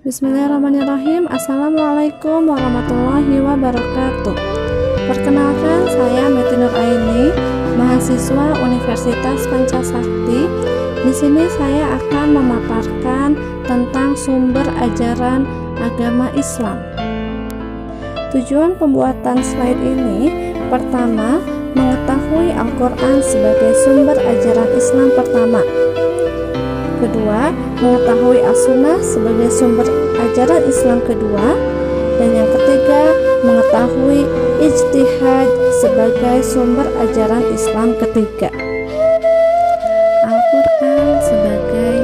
Bismillahirrahmanirrahim. Assalamualaikum warahmatullahi wabarakatuh. Perkenalkan, saya Meti Nur Aini, mahasiswa Universitas Pancasakti. Di sini saya akan memaparkan tentang sumber ajaran agama Islam. Tujuan pembuatan slide ini, pertama, mengetahui Al-Quran sebagai sumber ajaran Islam pertama. Kedua, mengetahui As-Sunnah sebagai sumber ajaran Islam kedua. Dan yang ketiga, mengetahui ijtihad sebagai sumber ajaran Islam ketiga. Al-Quran sebagai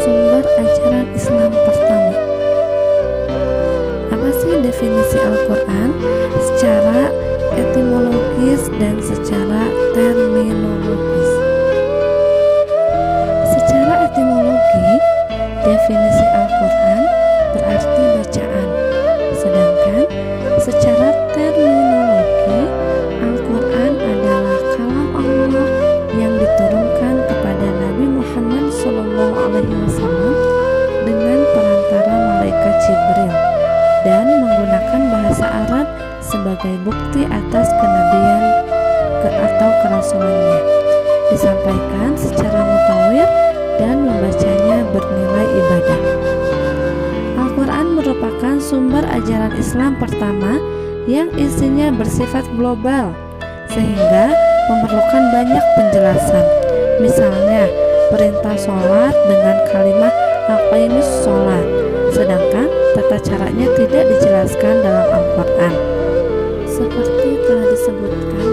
sumber ajaran Islam pertama. Apa sih definisi Al-Quran secara etimologis dan secara terminologis? Secara etimologi, definisi Al-Quran berarti bacaan. Sedangkan secara terminologi, Al-Quran adalah kalam Allah yang diturunkan kepada Nabi Muhammad SAW dengan perantara malaikat Jibril dan menggunakan bahasa Arab sebagai bukti atas kenabian atau kerasulannya. Disampaikan secara mutawir dan membacanya bernilai ibadah. Al-Quran merupakan sumber ajaran Islam pertama yang isinya bersifat global, sehingga memerlukan banyak penjelasan. Misalnya, perintah sholat dengan kalimat aqimus sholat, sedangkan tata caranya tidak dijelaskan dalam Al-Quran. Seperti telah disebutkan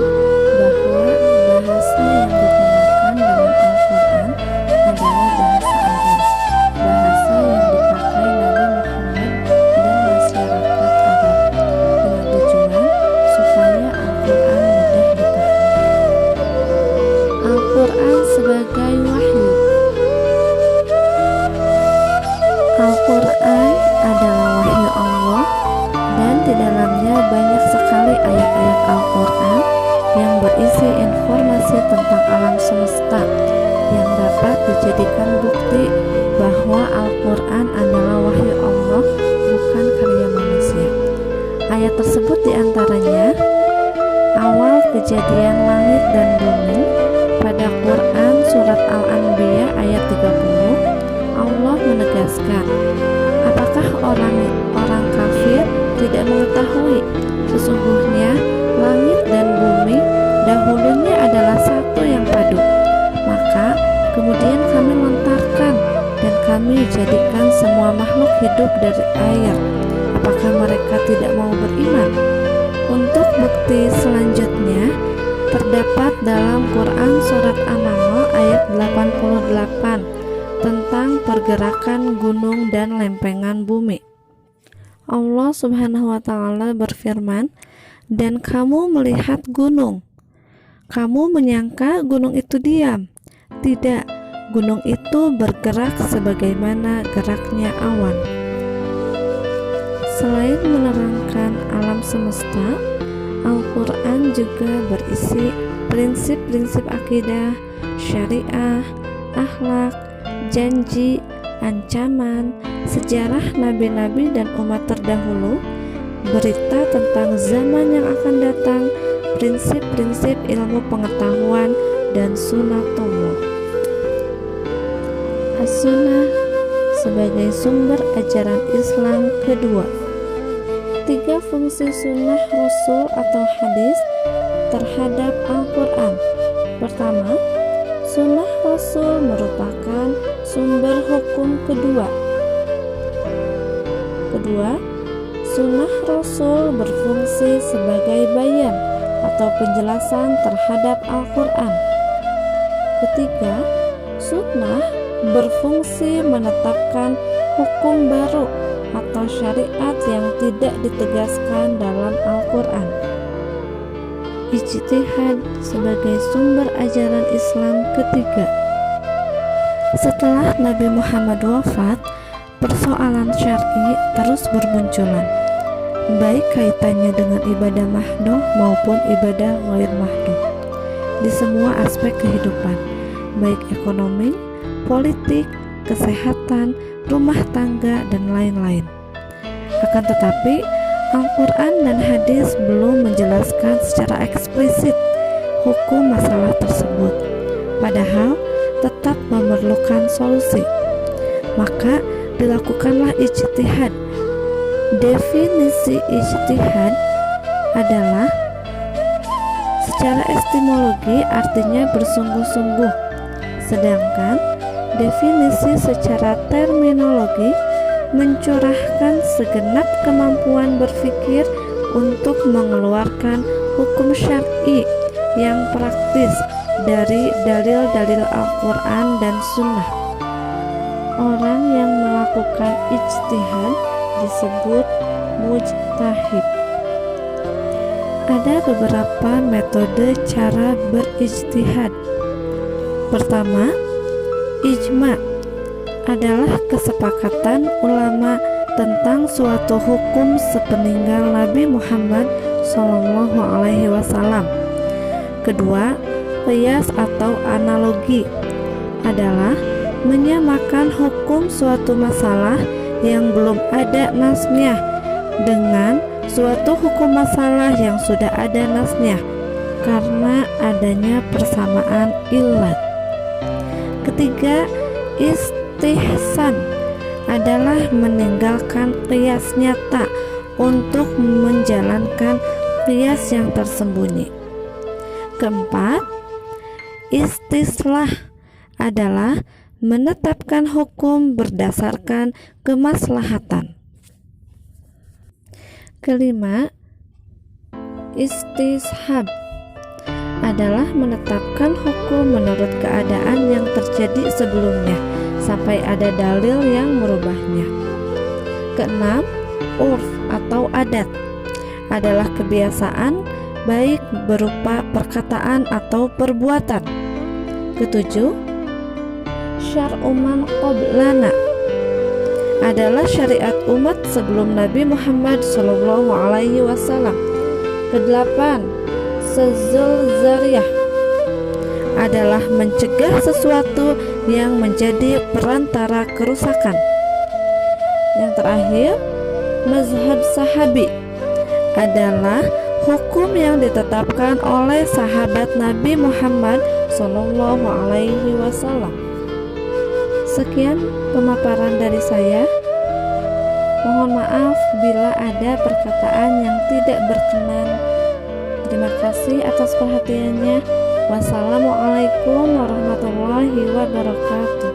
bahwa bahasa yang digunakan dalam Al-Quran adalah bahasa Arab, bahasa yang dipakai Nabi Muhammad dan masyarakat Arab, dengan tujuan supaya Al-Quran mudah dipahami. Al-Quran sebagai wahyu. Al-Quran adalah wahyu Allah, dan di dalamnya banyak sekali ayat-ayat Al-Quran yang berisi informasi tentang alam semesta yang dapat dijadikan bukti bahwa Al-Quran adalah wahyu Allah, bukan karya manusia. Ayat tersebut diantaranya awal kejadian langit dan bumi. Pada Quran surat Al-Anbiya ayat 30, Allah menegaskan, apakah orang kafir tidak mengetahui sesungguhnya langit dan bumi dahulunya adalah satu yang padu, maka kemudian kami lontarkan dan kami jadikan semua makhluk hidup dari air. Apakah mereka tidak mau beriman? Untuk bukti selanjutnya terdapat dalam Quran surat An-Nahl ayat 88 tentang pergerakan gunung dan lempengan bumi. Allah Subhanahu wa ta'ala berfirman, dan kamu melihat gunung, kamu menyangka gunung itu diam. Tidak, gunung itu bergerak sebagaimana geraknya awan. Selain menerangkan alam semesta, Al-Quran juga berisi prinsip-prinsip akidah, syariah, akhlak, janji, ancaman, sejarah nabi-nabi dan umat terdahulu, berita tentang zaman yang akan datang, prinsip-prinsip ilmu pengetahuan, dan sunatullah. As-Sunnah sebagai sumber ajaran Islam kedua. 3 fungsi sunnah Rasul atau hadis terhadap Al-Quran. Pertama, sunnah Rasul merupakan sumber hukum kedua. Kedua, sunnah Rasul berfungsi sebagai bayan atau penjelasan terhadap Al-Quran. Ketiga, sunnah berfungsi menetapkan hukum baru atau syariat yang tidak ditegaskan dalam Al-Quran. Ijtihad sebagai sumber ajaran Islam ketiga. Setelah Nabi Muhammad wafat, persoalan syar'i terus bermunculan, baik kaitannya dengan ibadah mahdoh maupun ibadah ghair mahdoh, di semua aspek kehidupan, baik ekonomi, politik, kesehatan, kesehatan, rumah tangga, dan lain-lain. Akan tetapi, Al-Quran dan hadis belum menjelaskan secara eksplisit hukum masalah tersebut, padahal tetap memerlukan solusi. Maka dilakukanlah ijtihad. Definisi ijtihad adalah secara etimologi artinya bersungguh-sungguh, sedangkan definisi secara terminologi mencurahkan segenap kemampuan berpikir untuk mengeluarkan hukum syar'i yang praktis dari dalil-dalil Al-Quran dan Sunnah. Orang yang melakukan ijtihad disebut mujtahid. Ada beberapa metode cara berijtihad. Pertama, ijma adalah kesepakatan ulama tentang suatu hukum sepeninggal Nabi Muhammad SAW. Kedua, qiyas atau analogi adalah menyamakan hukum suatu masalah yang belum ada nasnya dengan suatu hukum masalah yang sudah ada nasnya karena adanya persamaan illat. Ketiga, istihsan adalah meninggalkan qiyas nyata untuk menjalankan qiyas yang tersembunyi. Keempat, istislah adalah menetapkan hukum berdasarkan kemaslahatan. Kelima, istishab adalah menetapkan hukum menurut keadaan yang terjadi sebelumnya sampai ada dalil yang merubahnya. Keenam, urf atau adat adalah kebiasaan baik berupa perkataan atau perbuatan. Ketujuh, syar'u man qablana adalah syariat umat sebelum Nabi Muhammad SAW. Kedelapan, sezul zariyah adalah mencegah sesuatu yang menjadi perantara kerusakan. Yang terakhir, mazhab sahabi adalah hukum yang ditetapkan oleh sahabat Nabi Muhammad SAW. Sekian pemaparan dari saya. Mohon maaf bila ada perkataan yang tidak berkenan. Terima kasih atas perhatiannya. Wassalamualaikum warahmatullahi wabarakatuh.